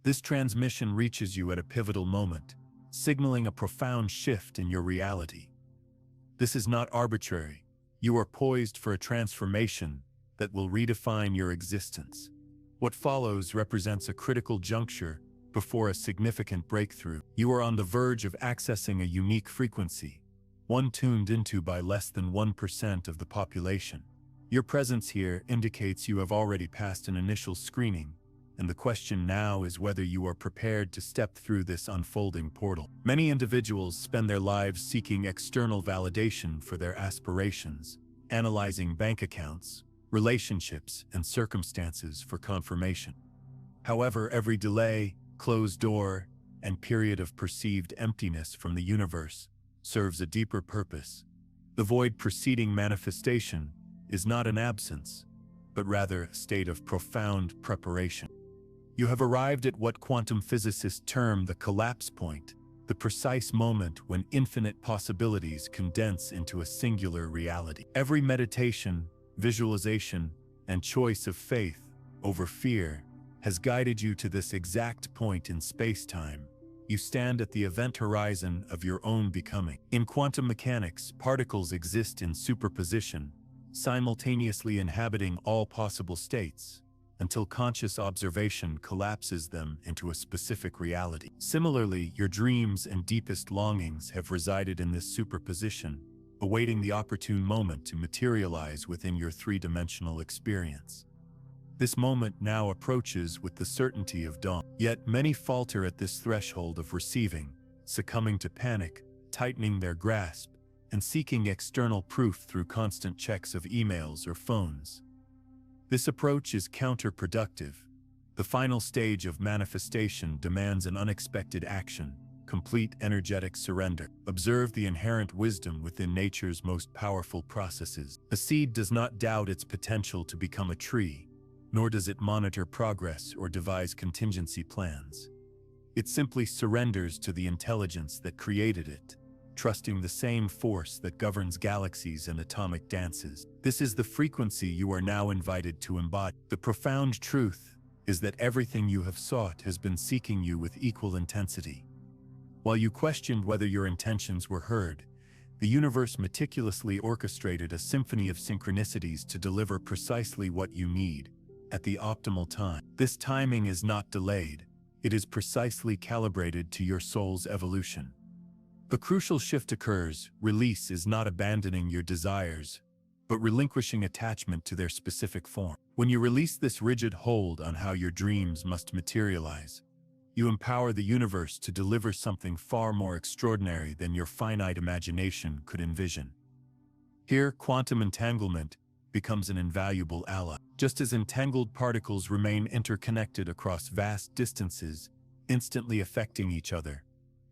This transmission reaches you at a pivotal moment, signaling a profound shift in your reality. This is not arbitrary. You are poised for a transformation that will redefine your existence. What follows represents a critical juncture before a significant breakthrough. You are on the verge of accessing a unique frequency, one tuned into by less than 1% of the population. Your presence here indicates you have already passed an initial screening, and the question now is whether you are prepared to step through this unfolding portal. Many individuals spend their lives seeking external validation for their aspirations, analyzing bank accounts, relationships, and circumstances for confirmation. However, every delay, closed door, and period of perceived emptiness from the universe serves a deeper purpose. The void preceding manifestation is not an absence, but rather a state of profound preparation. You have arrived at what quantum physicists term the collapse point, the precise moment when infinite possibilities condense into a singular reality. Every meditation, visualization, and choice of faith over fear has guided you to this exact point in space-time. You stand at the event horizon of your own becoming. In quantum mechanics, particles exist in superposition, simultaneously inhabiting all possible states, until conscious observation collapses them into a specific reality. Similarly, your dreams and deepest longings have resided in this superposition, awaiting the opportune moment to materialize within your three-dimensional experience. This moment now approaches with the certainty of dawn. Yet many falter at this threshold of receiving, succumbing to panic, tightening their grasp, and seeking external proof through constant checks of emails or phones. This approach is counterproductive. The final stage of manifestation demands an unexpected action, complete energetic surrender. Observe the inherent wisdom within nature's most powerful processes. A seed does not doubt its potential to become a tree, nor does it monitor progress or devise contingency plans. It simply surrenders to the intelligence that created it, trusting the same force that governs galaxies and atomic dances. This is the frequency you are now invited to embody. The profound truth is that everything you have sought has been seeking you with equal intensity. While you questioned whether your intentions were heard, the universe meticulously orchestrated a symphony of synchronicities to deliver precisely what you need, at the optimal time. This timing is not delayed. It is precisely calibrated to your soul's evolution. The crucial shift occurs. Release is not abandoning your desires, but relinquishing attachment to their specific form. When you release this rigid hold on how your dreams must materialize, you empower the universe to deliver something far more extraordinary than your finite imagination could envision. Here, quantum entanglement becomes an invaluable ally. Just as entangled particles remain interconnected across vast distances, instantly affecting each other,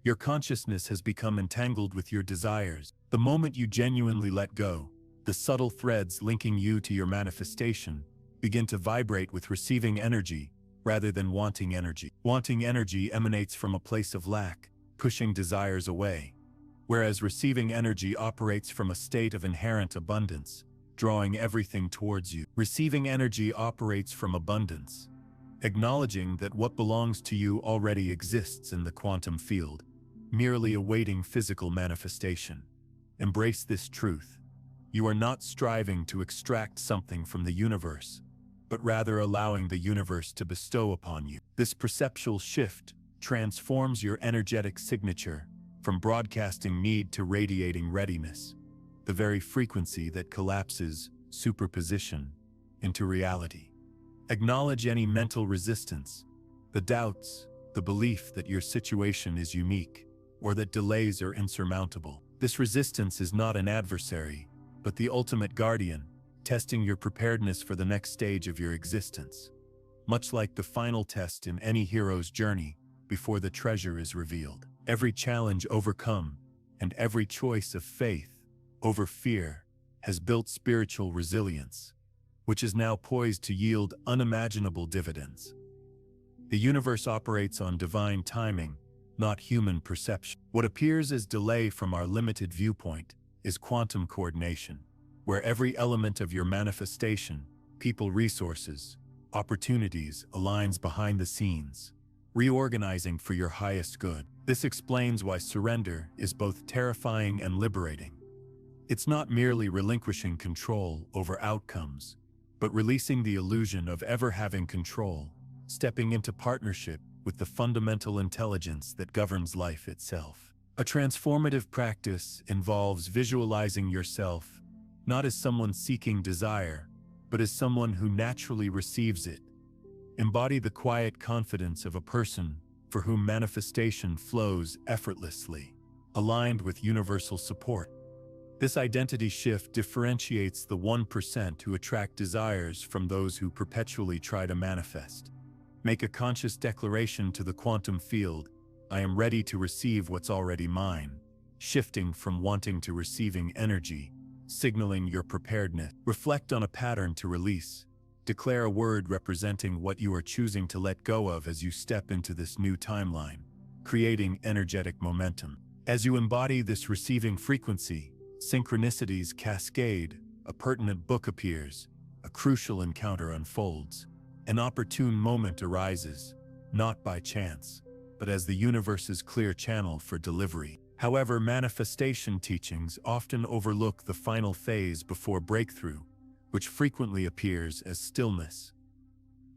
your consciousness has become entangled with your desires. The moment you genuinely let go, the subtle threads linking you to your manifestation begin to vibrate with receiving energy rather than wanting energy. Wanting energy emanates from a place of lack, pushing desires away, whereas receiving energy operates from a state of inherent abundance, drawing everything towards you. Receiving energy operates from abundance, acknowledging that what belongs to you already exists in the quantum field, merely awaiting physical manifestation. Embrace this truth. You are not striving to extract something from the universe, but rather allowing the universe to bestow upon you. This perceptual shift transforms your energetic signature from broadcasting need to radiating readiness, the very frequency that collapses superposition into reality. Acknowledge any mental resistance, the doubts, the belief that your situation is unique, or that delays are insurmountable. This resistance is not an adversary, but the ultimate guardian, testing your preparedness for the next stage of your existence. Much like the final test in any hero's journey before the treasure is revealed. Every challenge overcome and every choice of faith over fear has built spiritual resilience, which is now poised to yield unimaginable dividends. The universe operates on divine timing, not human perception. What appears as delay from our limited viewpoint is quantum coordination, where every element of your manifestation, people, resources, opportunities aligns behind the scenes, reorganizing for your highest good. This explains why surrender is both terrifying and liberating. It's not merely relinquishing control over outcomes, but releasing the illusion of ever having control, stepping into partnership with the fundamental intelligence that governs life itself. A transformative practice involves visualizing yourself not as someone seeking desire, but as someone who naturally receives it. Embody the quiet confidence of a person for whom manifestation flows effortlessly, aligned with universal support. This identity shift differentiates the 1% who attract desires from those who perpetually try to manifest. Make a conscious declaration to the quantum field: I am ready to receive what's already mine, shifting from wanting to receiving energy, signaling your preparedness. Reflect on a pattern to release. Declare a word representing what you are choosing to let go of as you step into this new timeline, creating energetic momentum. As you embody this receiving frequency, synchronicities cascade, a pertinent book appears, a crucial encounter unfolds, an opportune moment arises, not by chance, but as the universe's clear channel for delivery. However, manifestation teachings often overlook the final phase before breakthrough, which frequently appears as stillness.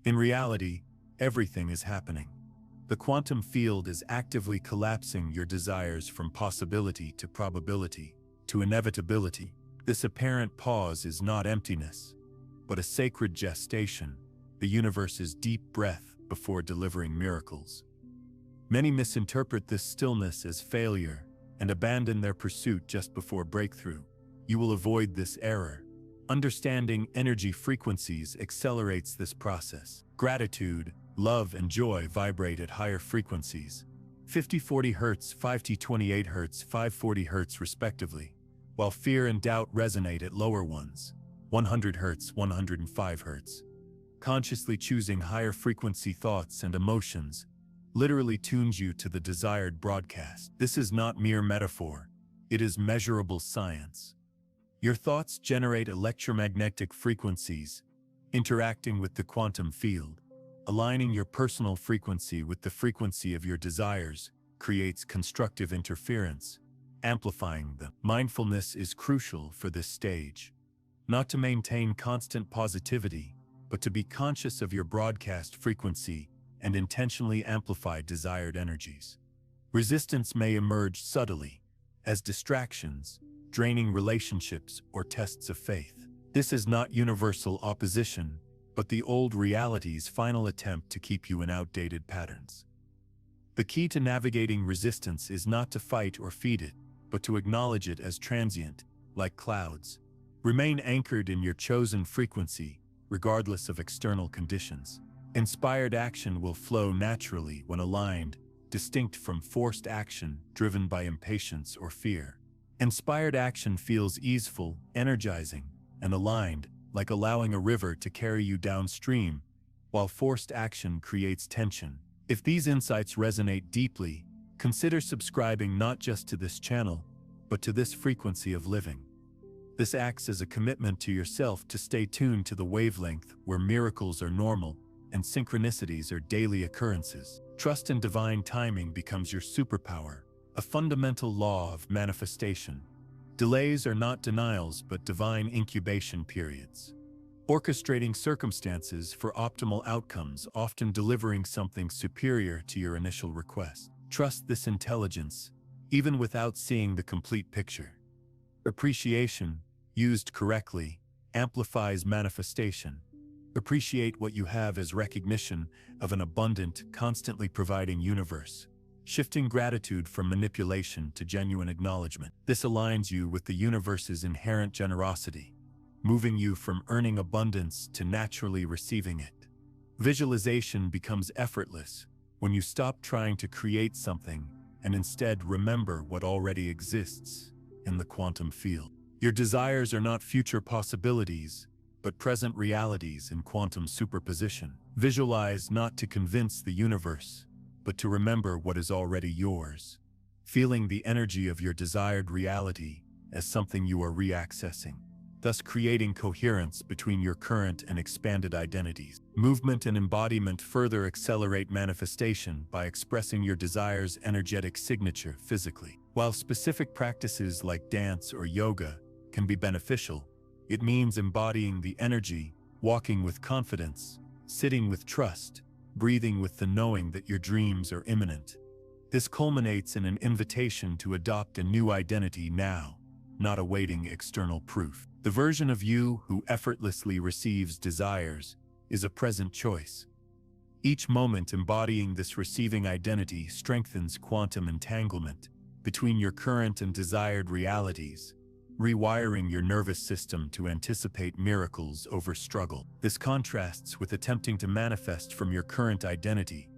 In reality, everything is happening. The quantum field is actively collapsing your desires from possibility to probability, to inevitability. This apparent pause is not emptiness, but a sacred gestation, the universe's deep breath before delivering miracles. Many misinterpret this stillness as failure and abandon their pursuit just before breakthrough. You will avoid this error. Understanding energy frequencies accelerates this process. Gratitude, love, and joy vibrate at higher frequencies, 50-40 Hz, 5T28 Hz, 540 Hz respectively, while fear and doubt resonate at lower ones, 100 Hz, 105 Hz. Consciously choosing higher frequency thoughts and emotions literally tunes you to the desired broadcast. This is not mere metaphor, it is measurable science. Your thoughts generate electromagnetic frequencies, interacting with the quantum field. Aligning your personal frequency with the frequency of your desires creates constructive interference, amplifying them. Mindfulness is crucial for this stage. Not to maintain constant positivity, but to be conscious of your broadcast frequency and intentionally amplify desired energies. Resistance may emerge subtly, as distractions, draining relationships, or tests of faith. This is not universal opposition, but the old reality's final attempt to keep you in outdated patterns. The key to navigating resistance is not to fight or feed it, but to acknowledge it as transient, like clouds. Remain anchored in your chosen frequency, regardless of external conditions. Inspired action will flow naturally when aligned, distinct from forced action driven by impatience or fear. Inspired action feels easeful, energizing, and aligned, like allowing a river to carry you downstream, while forced action creates tension. If these insights resonate deeply, consider subscribing not just to this channel, but to this frequency of living. This acts as a commitment to yourself to stay tuned to the wavelength where miracles are normal and synchronicities are daily occurrences. Trust in divine timing becomes your superpower, a fundamental law of manifestation. Delays are not denials but divine incubation periods. Orchestrating circumstances for optimal outcomes, often delivering something superior to your initial request. Trust this intelligence, even without seeing the complete picture. Appreciation, used correctly, amplifies manifestation. Appreciate what you have as recognition of an abundant, constantly providing universe, shifting gratitude from manipulation to genuine acknowledgement. This aligns you with the universe's inherent generosity, moving you from earning abundance to naturally receiving it. Visualization becomes effortless when you stop trying to create something and instead remember what already exists in the quantum field. Your desires are not future possibilities, but present realities in quantum superposition. Visualize not to convince the universe, but to remember what is already yours, feeling the energy of your desired reality as something you are reaccessing. thus creating coherence between your current and expanded identities. Movement and embodiment further accelerate manifestation by expressing your desire's energetic signature physically. While specific practices like dance or yoga can be beneficial, it means embodying the energy, walking with confidence, sitting with trust, breathing with the knowing that your dreams are imminent. This culminates in an invitation to adopt a new identity now, not awaiting external proof. The version of you who effortlessly receives desires is a present choice. Each moment embodying this receiving identity strengthens quantum entanglement between your current and desired realities, rewiring your nervous system to anticipate miracles over struggle. This contrasts with attempting to manifest from your current identity.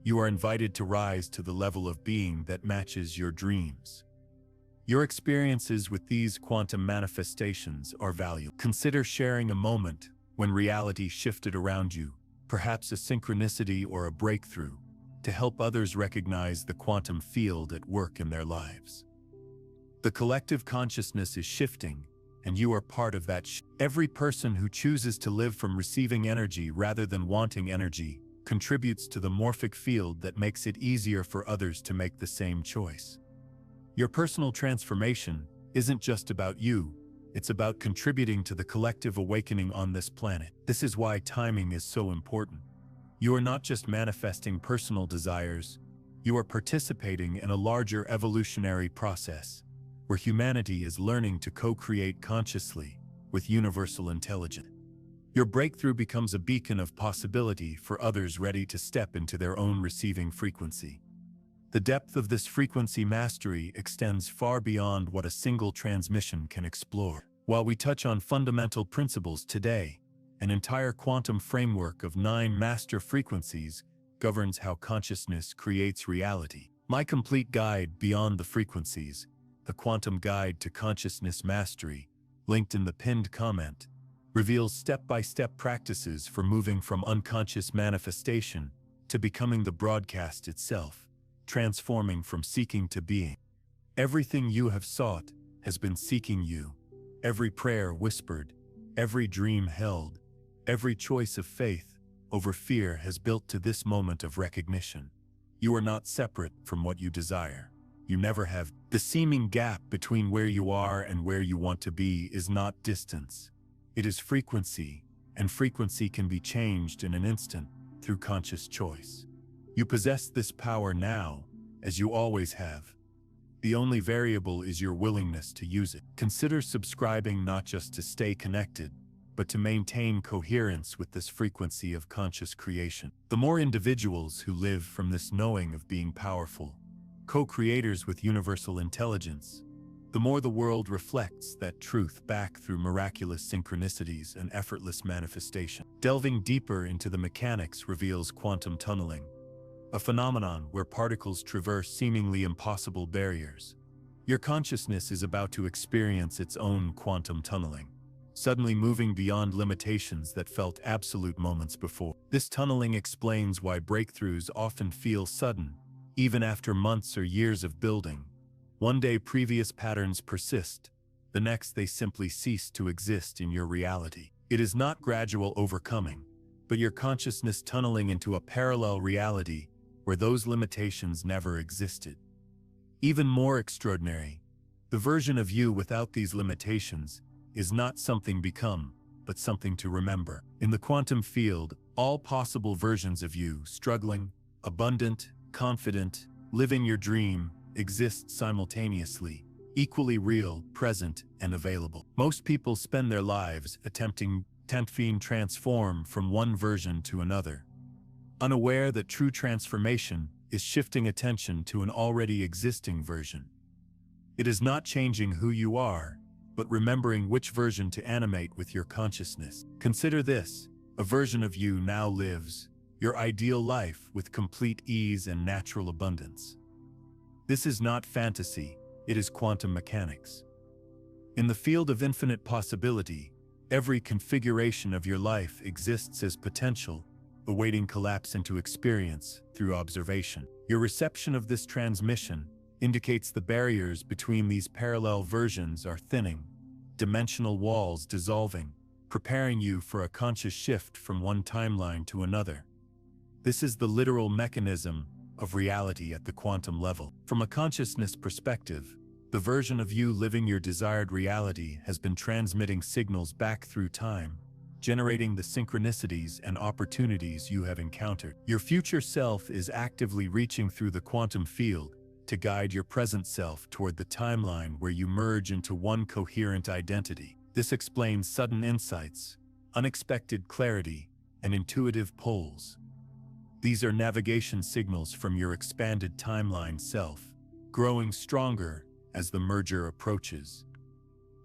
You are invited to rise to the level of being that matches your dreams. Your experiences with these quantum manifestations are valuable. Consider sharing a moment when reality shifted around you, perhaps a synchronicity or a breakthrough, to help others recognize the quantum field at work in their lives. The collective consciousness is shifting, and you are part of that shift. Every person who chooses to live from receiving energy rather than wanting energy contributes to the morphic field that makes it easier for others to make the same choice. Your personal transformation isn't just about you, it's about contributing to the collective awakening on this planet. This is why timing is so important. You are not just manifesting personal desires, you are participating in a larger evolutionary process, where humanity is learning to co-create consciously with universal intelligence. Your breakthrough becomes a beacon of possibility for others ready to step into their own receiving frequency. The depth of this frequency mastery extends far beyond what a single transmission can explore. While we touch on fundamental principles today, an entire quantum framework of 9 master frequencies governs how consciousness creates reality. My complete guide beyond the frequencies, the Quantum Guide to Consciousness Mastery, linked in the pinned comment, reveals step-by-step practices for moving from unconscious manifestation to becoming the broadcast itself, transforming from seeking to being. Everything you have sought has been seeking you. Every prayer whispered, every dream held, every choice of faith over fear has built to this moment of recognition. You are not separate from what you desire. You never have. The seeming gap between where you are and where you want to be is not distance. It is frequency, and frequency can be changed in an instant through conscious choice. You possess this power now, as you always have. The only variable is your willingness to use it. Consider subscribing not just to stay connected, but to maintain coherence with this frequency of conscious creation. The more individuals who live from this knowing of being powerful, co-creators with universal intelligence, the more the world reflects that truth back through miraculous synchronicities and effortless manifestation. Delving deeper into the mechanics reveals quantum tunneling, a phenomenon where particles traverse seemingly impossible barriers. Your consciousness is about to experience its own quantum tunneling, suddenly moving beyond limitations that felt absolute moments before. This tunneling explains why breakthroughs often feel sudden, even after months or years of building. One day previous patterns persist, the next they simply cease to exist in your reality. It is not gradual overcoming, but your consciousness tunneling into a parallel reality where those limitations never existed. Even more extraordinary, the version of you without these limitations is not something become, but something to remember. In the quantum field, all possible versions of you, struggling, abundant, confident, living your dream, exist simultaneously, equally real, present, and available. Most people spend their lives attempting to transform from one version to another, unaware that true transformation is shifting attention to an already existing version. It is not changing who you are, but remembering which version to animate with your consciousness. Consider this: a version of you now lives your ideal life with complete ease and natural abundance. This is not fantasy, it is quantum mechanics. In the field of infinite possibility, every configuration of your life exists as potential, awaiting collapse into experience through observation. Your reception of this transmission indicates the barriers between these parallel versions are thinning, dimensional walls dissolving, preparing you for a conscious shift from one timeline to another. This is the literal mechanism of reality at the quantum level. From a consciousness perspective, the version of you living your desired reality has been transmitting signals back through time, generating the synchronicities and opportunities you have encountered. Your future self is actively reaching through the quantum field to guide your present self toward the timeline where you merge into one coherent identity. This explains sudden insights, unexpected clarity, and intuitive pulls. These are navigation signals from your expanded timeline self, growing stronger as the merger approaches.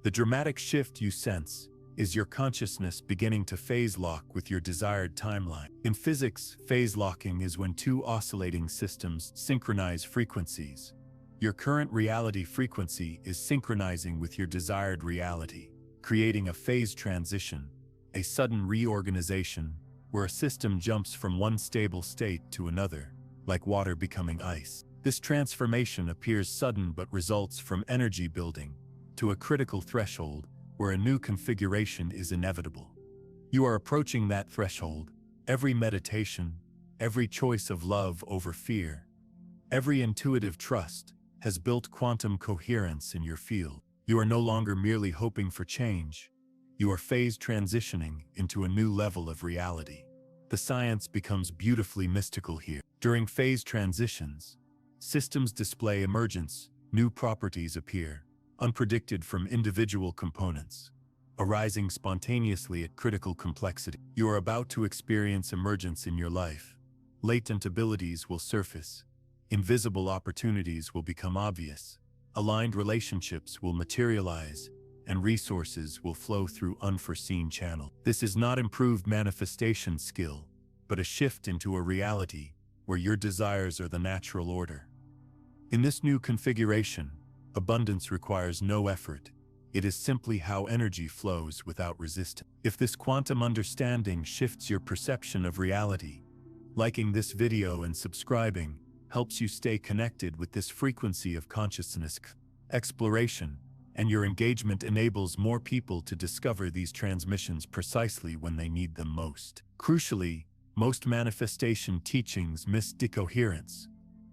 The dramatic shift you sense is your consciousness beginning to phase lock with your desired timeline. In physics, phase locking is when two oscillating systems synchronize frequencies. Your current reality frequency is synchronizing with your desired reality, creating a phase transition, a sudden reorganization, where a system jumps from one stable state to another, like water becoming ice. This transformation appears sudden but results from energy building to a critical threshold where a new configuration is inevitable. You are approaching that threshold. Every meditation, every choice of love over fear, every intuitive trust has built quantum coherence in your field. You are no longer merely hoping for change. You are phase transitioning into a new level of reality. The science becomes beautifully mystical here. During phase transitions, systems display emergence, new properties appear, unpredicted from individual components, arising spontaneously at critical complexity. You are about to experience emergence in your life. Latent abilities will surface, invisible opportunities will become obvious, aligned relationships will materialize, and resources will flow through unforeseen channels. This is not improved manifestation skill, but a shift into a reality where your desires are the natural order. In this new configuration, abundance requires no effort. It is simply how energy flows without resistance. If this quantum understanding shifts your perception of reality, liking this video and subscribing helps you stay connected with this frequency of consciousness exploration, and your engagement enables more people to discover these transmissions precisely when they need them most. Crucially, most manifestation teachings miss decoherence.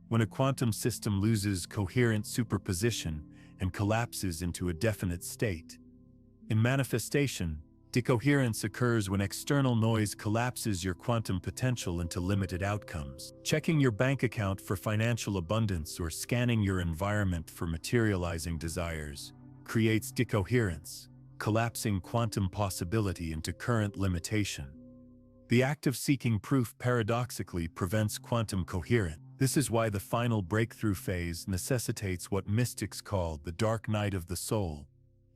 When a quantum system loses coherent superposition and collapses into a definite state. In manifestation, decoherence occurs when external noise collapses your quantum potential into limited outcomes. Checking your bank account for financial abundance or scanning your environment for materializing desires creates decoherence, collapsing quantum possibility into current limitation. The act of seeking proof paradoxically prevents quantum coherence. This is why the final breakthrough phase necessitates what mystics call the dark night of the soul,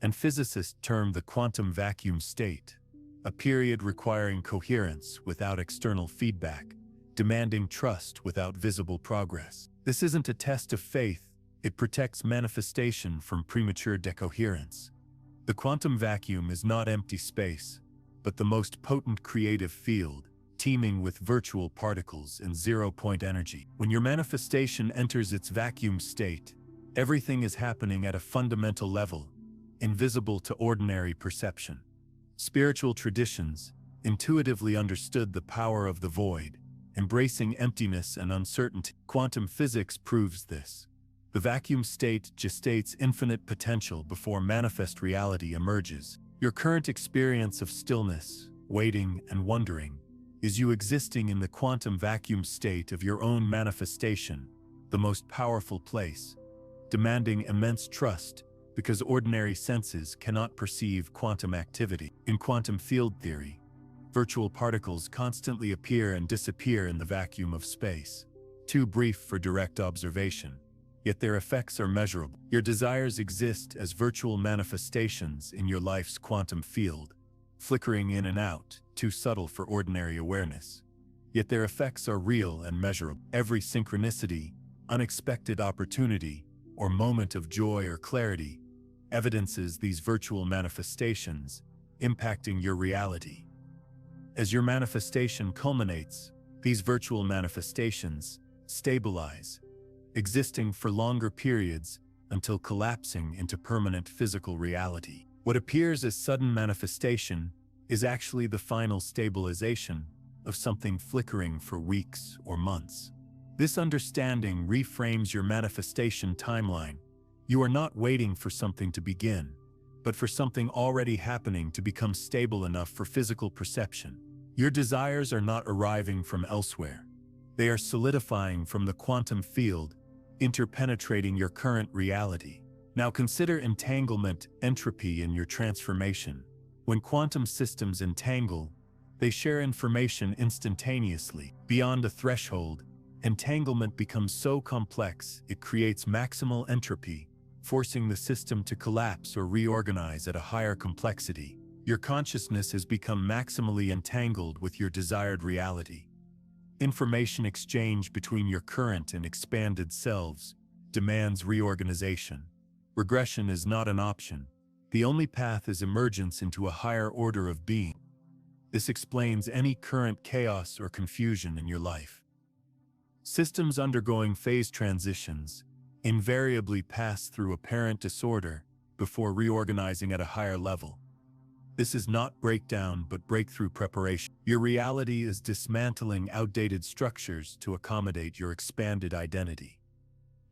and physicists term the quantum vacuum state, a period requiring coherence without external feedback, demanding trust without visible progress. This isn't a test of faith, it protects manifestation from premature decoherence. The quantum vacuum is not empty space, but the most potent creative field, teeming with virtual particles and zero-point energy. When your manifestation enters its vacuum state, everything is happening at a fundamental level, invisible to ordinary perception. Spiritual traditions intuitively understood the power of the void, embracing emptiness and uncertainty. Quantum physics proves this. The vacuum state gestates infinite potential before manifest reality emerges. Your current experience of stillness, waiting, and wondering is you existing in the quantum vacuum state of your own manifestation, the most powerful place, demanding immense trust because ordinary senses cannot perceive quantum activity. In quantum field theory, virtual particles constantly appear and disappear in the vacuum of space, too brief for direct observation, yet their effects are measurable. Your desires exist as virtual manifestations in your life's quantum field, flickering in and out, too subtle for ordinary awareness. Yet their effects are real and measurable. Every synchronicity, unexpected opportunity, or moment of joy or clarity evidences these virtual manifestations, impacting your reality. As your manifestation culminates, these virtual manifestations stabilize, existing for longer periods until collapsing into permanent physical reality. What appears as sudden manifestation is actually the final stabilization of something flickering for weeks or months. This understanding reframes your manifestation timeline. You are not waiting for something to begin, but for something already happening to become stable enough for physical perception. Your desires are not arriving from elsewhere. They are solidifying from the quantum field, interpenetrating your current reality. Now consider entanglement, entropy in your transformation. When quantum systems entangle, they share information instantaneously. Beyond a threshold, entanglement becomes so complex it creates maximal entropy, forcing the system to collapse or reorganize at a higher complexity. Your consciousness has become maximally entangled with your desired reality. Information exchange between your current and expanded selves demands reorganization. Regression is not an option. The only path is emergence into a higher order of being. This explains any current chaos or confusion in your life. Systems undergoing phase transitions invariably pass through apparent disorder before reorganizing at a higher level. This is not breakdown but breakthrough preparation. Your reality is dismantling outdated structures to accommodate your expanded identity.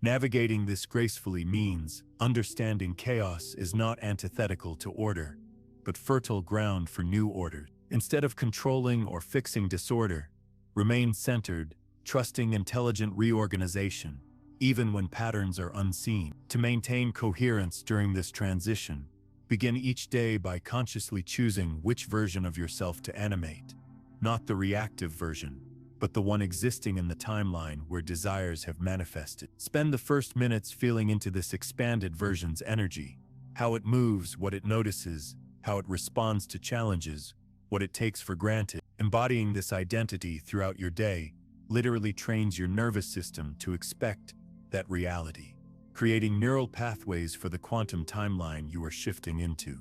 Navigating this gracefully means understanding chaos is not antithetical to order, but fertile ground for new order. Instead of controlling or fixing disorder, remain centered, trusting intelligent reorganization, even when patterns are unseen. To maintain coherence during this transition, begin each day by consciously choosing which version of yourself to animate. Not the reactive version, but the one existing in the timeline where desires have manifested. Spend the first minutes feeling into this expanded version's energy, how it moves, what it notices, how it responds to challenges, what it takes for granted. Embodying this identity throughout your day literally trains your nervous system to expect that reality, creating neural pathways for the quantum timeline you are shifting into.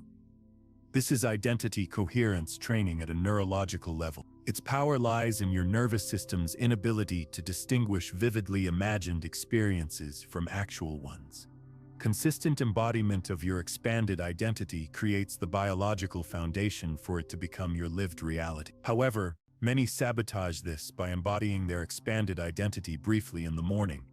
This is identity coherence training at a neurological level. Its power lies in your nervous system's inability to distinguish vividly imagined experiences from actual ones. Consistent embodiment of your expanded identity creates the biological foundation for it to become your lived reality. However, many sabotage this by embodying their expanded identity briefly in the morning,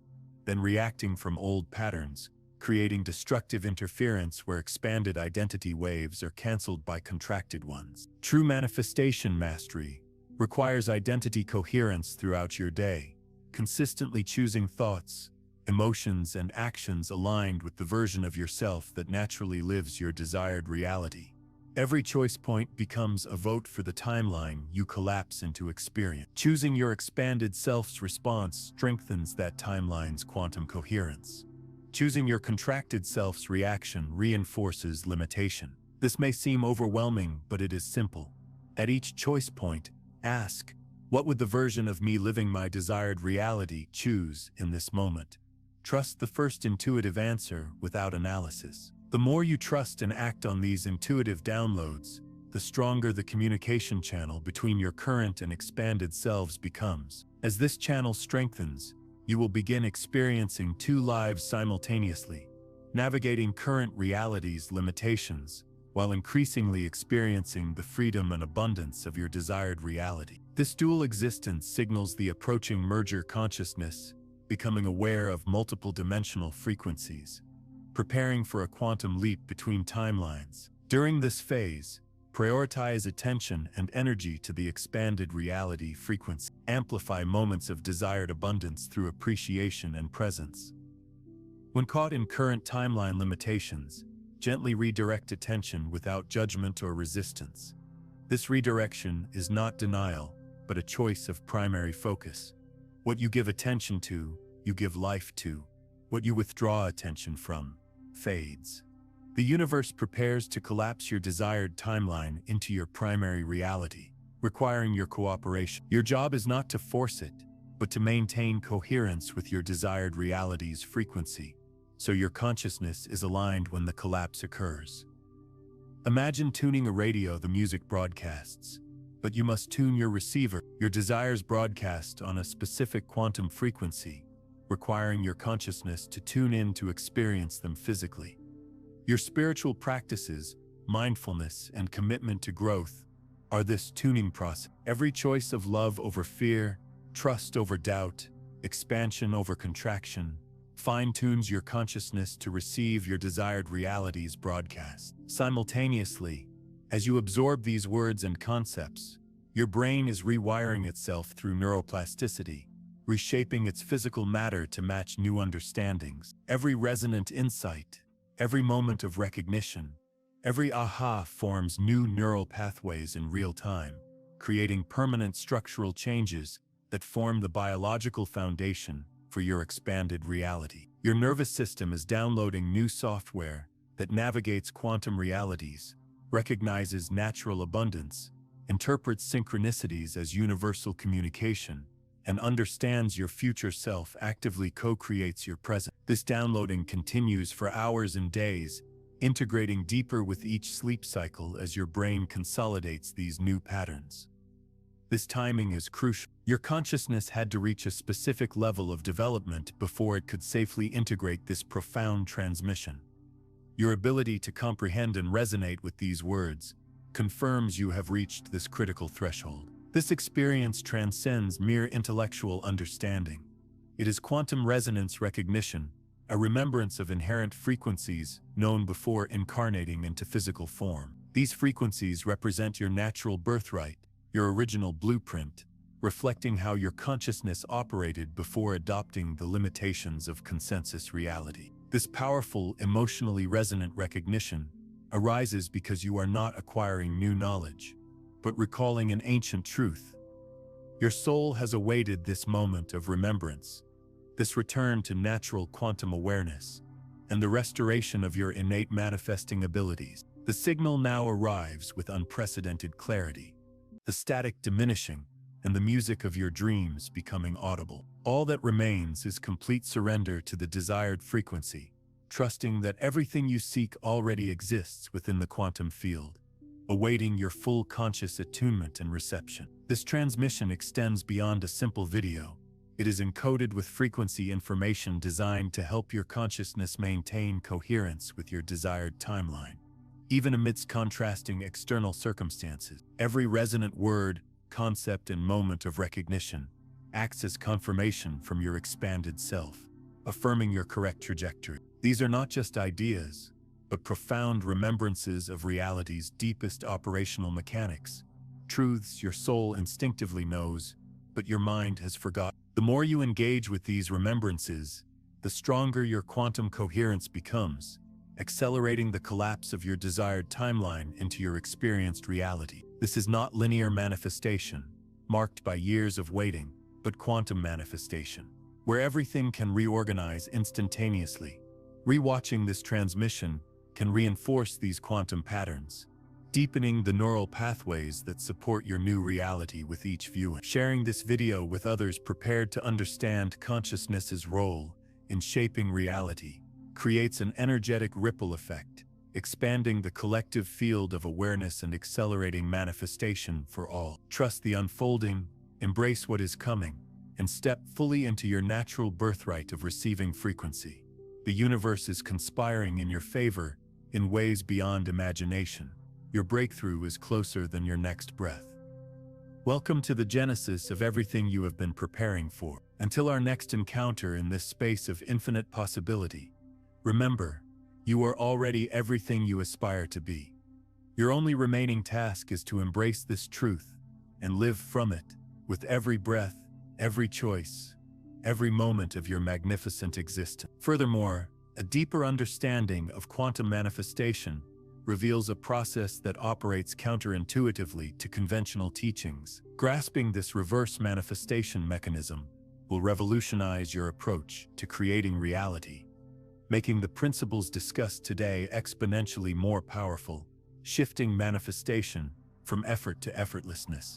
then reacting from old patterns, creating destructive interference where expanded identity waves are cancelled by contracted ones. True manifestation mastery requires identity coherence throughout your day, consistently choosing thoughts, emotions, and actions aligned with the version of yourself that naturally lives your desired reality. Every choice point becomes a vote for the timeline you collapse into experience. Choosing your expanded self's response strengthens that timeline's quantum coherence. Choosing your contracted self's reaction reinforces limitation. This may seem overwhelming, but it is simple. At each choice point, ask, what would the version of me living my desired reality choose in this moment? Trust the first intuitive answer without analysis. The more you trust and act on these intuitive downloads, the stronger the communication channel between your current and expanded selves becomes. As this channel strengthens, you will begin experiencing two lives simultaneously, navigating current reality's limitations, while increasingly experiencing the freedom and abundance of your desired reality. This dual existence signals the approaching merger consciousness, becoming aware of multiple dimensional frequencies, preparing for a quantum leap between timelines. During this phase, prioritize attention and energy to the expanded reality frequency. Amplify moments of desired abundance through appreciation and presence. When caught in current timeline limitations, gently redirect attention without judgment or resistance. This redirection is not denial, but a choice of primary focus. What you give attention to, you give life to. What you withdraw attention from, fades. The universe prepares to collapse your desired timeline into your primary reality, requiring your cooperation. Your job is not to force it, but to maintain coherence with your desired reality's frequency, so your consciousness is aligned when the collapse occurs. Imagine tuning a radio the music broadcasts, but you must tune your receiver. Your desires broadcast on a specific quantum frequency, requiring your consciousness to tune in to experience them physically. Your spiritual practices mindfulness, and commitment to growth are this tuning process. Every choice of love over fear, trust over doubt, expansion over contraction, fine-tunes your consciousness to receive your desired realities broadcast. Simultaneously, as you absorb these words and concepts, your brain is rewiring itself through neuroplasticity, reshaping its physical matter to match new understandings. Every resonant insight, every moment of recognition, every aha forms new neural pathways in real time, creating permanent structural changes that form the biological foundation for your expanded reality. Your nervous system is downloading new software that navigates quantum realities, recognizes natural abundance, interprets synchronicities as universal communication, and understands your future self actively co-creates your present. This downloading continues for hours and days, integrating deeper with each sleep cycle as your brain consolidates these new patterns. This timing is crucial. Your consciousness had to reach a specific level of development before it could safely integrate this profound transmission. Your ability to comprehend and resonate with these words confirms you have reached this critical threshold. This experience transcends mere intellectual understanding. It is quantum resonance recognition, a remembrance of inherent frequencies known before incarnating into physical form. These frequencies represent your natural birthright, your original blueprint, reflecting how your consciousness operated before adopting the limitations of consensus reality. This powerful, emotionally resonant recognition arises because you are not acquiring new knowledge, but recalling an ancient truth. Your soul has awaited this moment of remembrance, this return to natural quantum awareness, and the restoration of your innate manifesting abilities. The signal now arrives with unprecedented clarity, the static diminishing, and the music of your dreams becoming audible. All that remains is complete surrender to the desired frequency, trusting that everything you seek already exists within the quantum field, awaiting your full conscious attunement and reception. This transmission extends beyond a simple video. It is encoded with frequency information designed to help your consciousness maintain coherence with your desired timeline. Even amidst contrasting external circumstances, every resonant word, concept, and moment of recognition acts as confirmation from your expanded self, affirming your correct trajectory. These are not just ideas, but profound remembrances of reality's deepest operational mechanics, truths your soul instinctively knows, but your mind has forgotten. The more you engage with these remembrances, the stronger your quantum coherence becomes, accelerating the collapse of your desired timeline into your experienced reality. This is not linear manifestation, marked by years of waiting, but quantum manifestation, where everything can reorganize instantaneously. Rewatching this transmission can reinforce these quantum patterns, deepening the neural pathways that support your new reality with each viewing. Sharing this video with others prepared to understand consciousness's role in shaping reality creates an energetic ripple effect, expanding the collective field of awareness and accelerating manifestation for all. Trust the unfolding, embrace what is coming, and step fully into your natural birthright of receiving frequency. The universe is conspiring in your favor in ways beyond imagination. Your breakthrough is closer than your next breath. Welcome to the genesis of everything you have been preparing for. Until our next encounter in this space of infinite possibility, remember, you are already everything you aspire to be. Your only remaining task is to embrace this truth and live from it with every breath, every choice, every moment of your magnificent existence. Furthermore, a deeper understanding of quantum manifestation reveals a process that operates counterintuitively to conventional teachings. Grasping this reverse manifestation mechanism will revolutionize your approach to creating reality, making the principles discussed today exponentially more powerful, shifting manifestation from effort to effortlessness.